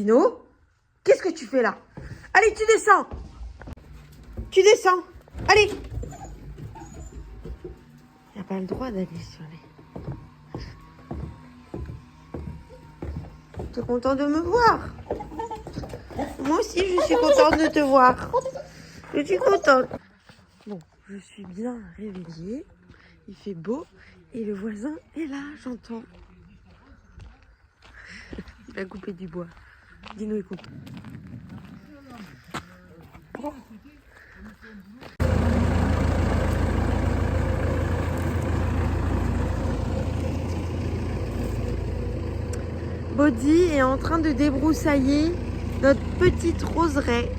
Dino, qu'est-ce que tu fais là? Allez, tu descends. Tu descends. Allez. Il n'a pas le droit d'aller sur les... Tu es content de me voir? Moi aussi, je suis contente de te voir. Je suis contente. Bon, je suis bien réveillée. Il fait beau. Et le voisin est là, j'entends. Il a coupé du bois. Dino, il coupe. Body est en train de débroussailler notre petite roseraie.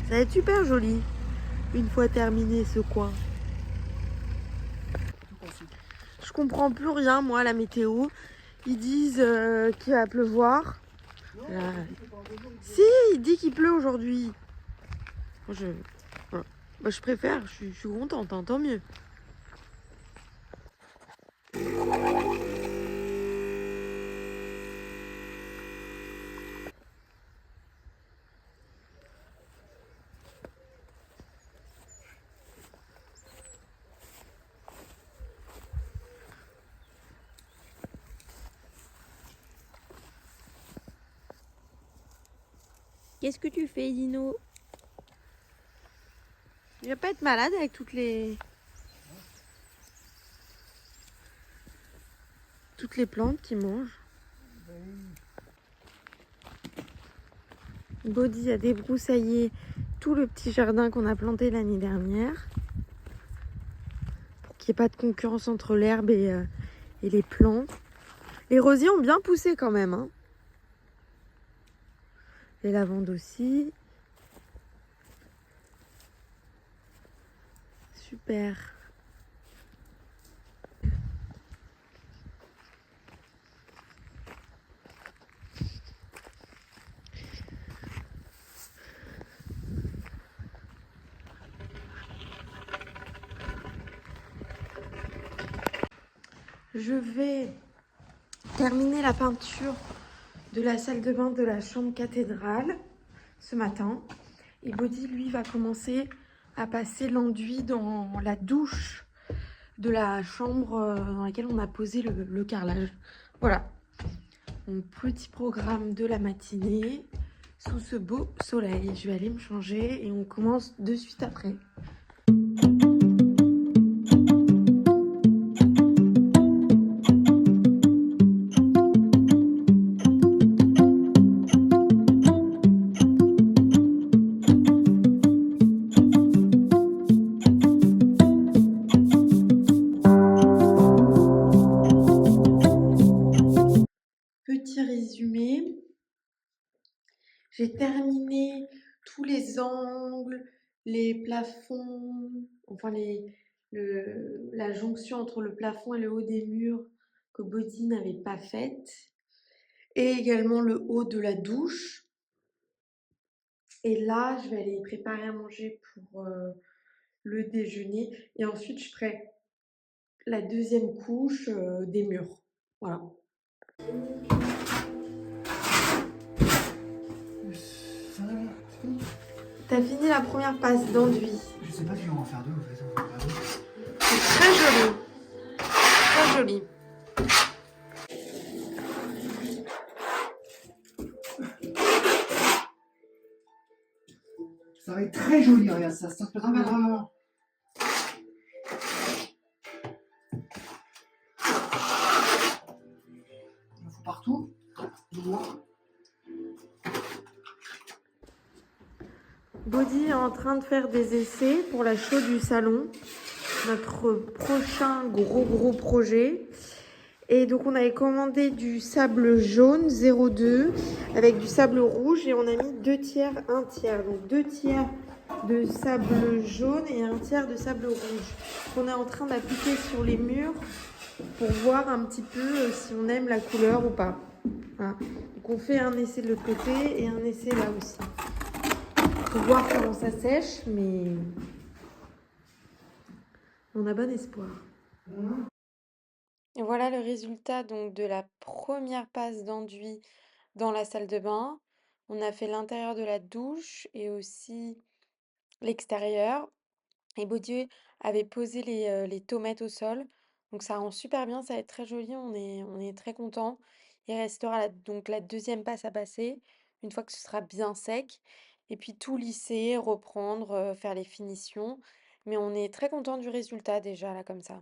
Ça va être super joli une fois terminé ce coin. Je comprends plus rien, moi, à la météo. Ils disent qu'il va pleuvoir. Si, il dit qu'il pleut aujourd'hui. Je préfère, je suis contente, hein, tant mieux. Qu'est-ce que tu fais, Dino? Il va pas être malade avec toutes les plantes qu'il mange. Body a débroussaillé tout le petit jardin qu'on a planté l'année dernière pour qu'il n'y ait pas de concurrence entre l'herbe et les plants. Les rosiers ont bien poussé quand même, hein. Les lavandes aussi. Super. Je vais terminer la peinture de la salle de bain de la chambre cathédrale ce matin. Et Body, lui, va commencer à passer l'enduit dans la douche de la chambre dans laquelle on a posé le carrelage. Voilà, mon petit programme de la matinée sous ce beau soleil. Je vais aller me changer et on commence de suite après. Petit résumé, j'ai terminé tous les angles, les plafonds, enfin la jonction entre le plafond et le haut des murs que Body n'avait pas faite, et également le haut de la douche. Et là, je vais aller préparer à manger pour le déjeuner, et ensuite je ferai la deuxième couche des murs. Voilà. T'as fini la première passe d'enduit. Je sais pas si on va en faire deux en fait. C'est très joli. Très joli. Ça va être très joli, regarde ça se passe vraiment. Il en faut partout. Body est en train de faire des essais pour la show du salon, notre prochain gros projet. Et donc on avait commandé du sable jaune 0,2 avec du sable rouge et on a mis 2 tiers, 1 tiers. Donc 2 tiers de sable jaune et 1 tiers de sable rouge. On est en train d'appliquer sur les murs pour voir un petit peu si on aime la couleur ou pas. Voilà. Donc on fait un essai de l'autre côté et un essai là aussi. Pour voir comment ça sèche, mais on a bon espoir. Et voilà le résultat donc de la première passe d'enduit dans la salle de bain. On a fait l'intérieur de la douche et aussi l'extérieur. Et Baudieu avait posé les tomates au sol. Donc ça rend super bien, ça va être très joli, on est très content. Il restera donc la deuxième passe à passer, une fois que ce sera bien sec. Et puis tout lisser, reprendre, faire les finitions. Mais on est très content du résultat déjà là comme ça.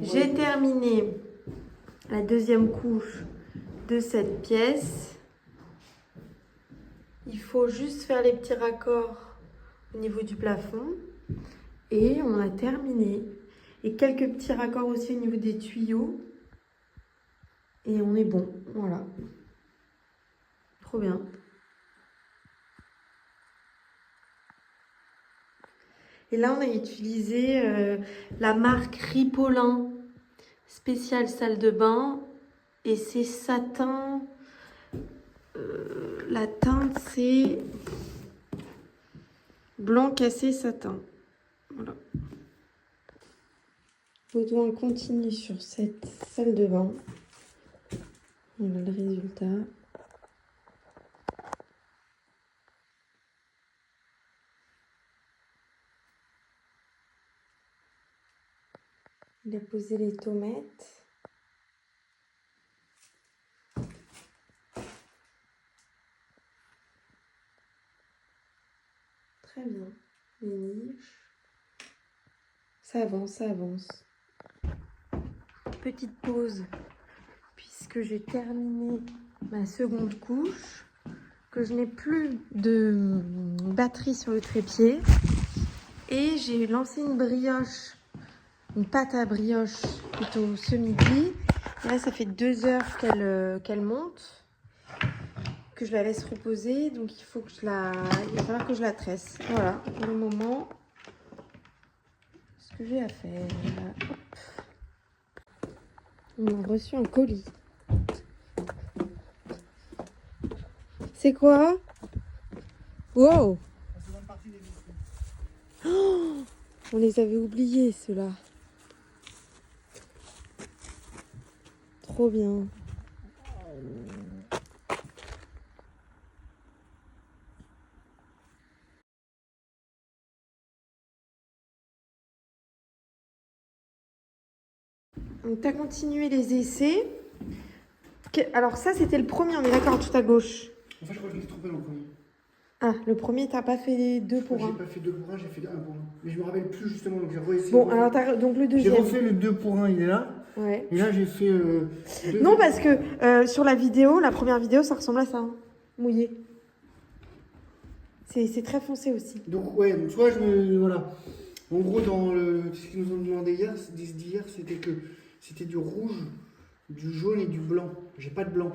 J'ai terminé la deuxième couche de cette pièce. Il faut juste faire les petits raccords au niveau du plafond. Et on a terminé. Et quelques petits raccords aussi au niveau des tuyaux. Et on est bon. Voilà. Trop bien. Et là, on a utilisé la marque Ripolin spéciale salle de bain. Et c'est satin. La teinte, c'est blanc cassé satin. Voilà. Baudouin continue sur cette salle de bain. Voilà le résultat. Il a posé les tomates. Très bien. Les niches. Ça avance, ça avance. Petite pause, puisque j'ai terminé ma seconde couche, que je n'ai plus de batterie sur le trépied. Et j'ai lancé une brioche, une pâte à brioche plutôt ce midi. Et là, ça fait 2 heures qu'elle monte, que je la laisse reposer. Donc il va falloir que je la tresse. Voilà, pour le moment, ce que j'ai à faire. On a reçu un colis. C'est quoi? Wow! Oh, on les avait oubliés, ceux-là. Trop bien. Donc, tu as continué les essais. Alors, ça, c'était le premier, on est d'accord, tout à gauche. En fait, je crois que je l'ai trompé dans le premier. Ah, le premier, t'as pas fait les 2 pour J'ai 1. pas fait 2 pour 1, j'ai fait 1 pour 1. Mais je me rappelle plus justement, donc j'ai réessayé. Bon, alors, donc le J'ai deuxième. refait le 2 pour 1, il est là. Ouais. Et là, j'ai fait. Non, parce que sur la vidéo, la première vidéo, ça ressemble à ça. Hein. Mouillé. C'est très foncé aussi. Donc, ouais, donc soit je me. Voilà. En gros, dans ce qu'ils nous ont demandé hier, c'était que c'était du rouge, du jaune et du blanc. J'ai pas de blanc.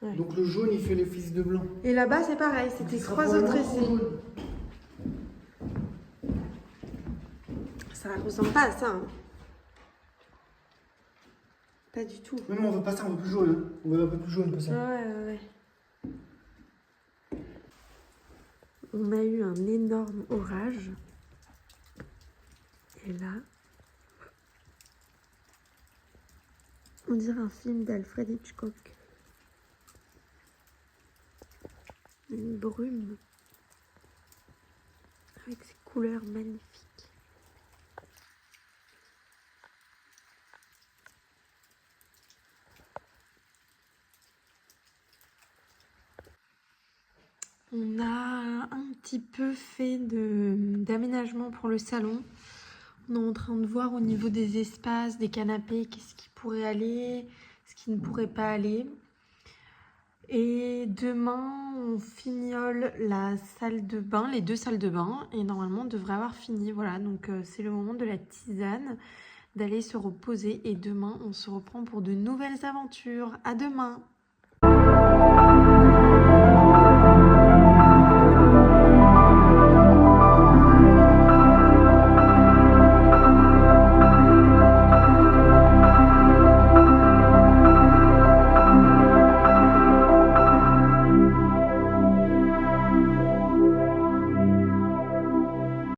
Ouais. Donc le jaune, il fait l'office de blanc. Et là-bas, c'est pareil, c'était 3 autres essais. Ça ressemble pas à ça. Hein. Pas du tout. Non, on veut pas ça, on veut plus jaune. Hein. On veut un peu plus jaune que ça. Ouais. On a eu un énorme orage. Et là, on dirait un film d'Alfred Hitchcock. Une brume avec ses couleurs magnifiques. On a un petit peu fait d'aménagement pour le salon. On est en train de voir au niveau des espaces, des canapés, qu'est-ce qui pourrait aller, ce qui ne pourrait pas aller. Et demain, on fignole la salle de bain, les 2 salles de bain. Et normalement, on devrait avoir fini. Voilà, donc c'est le moment de la tisane, d'aller se reposer. Et demain, on se reprend pour de nouvelles aventures. À demain!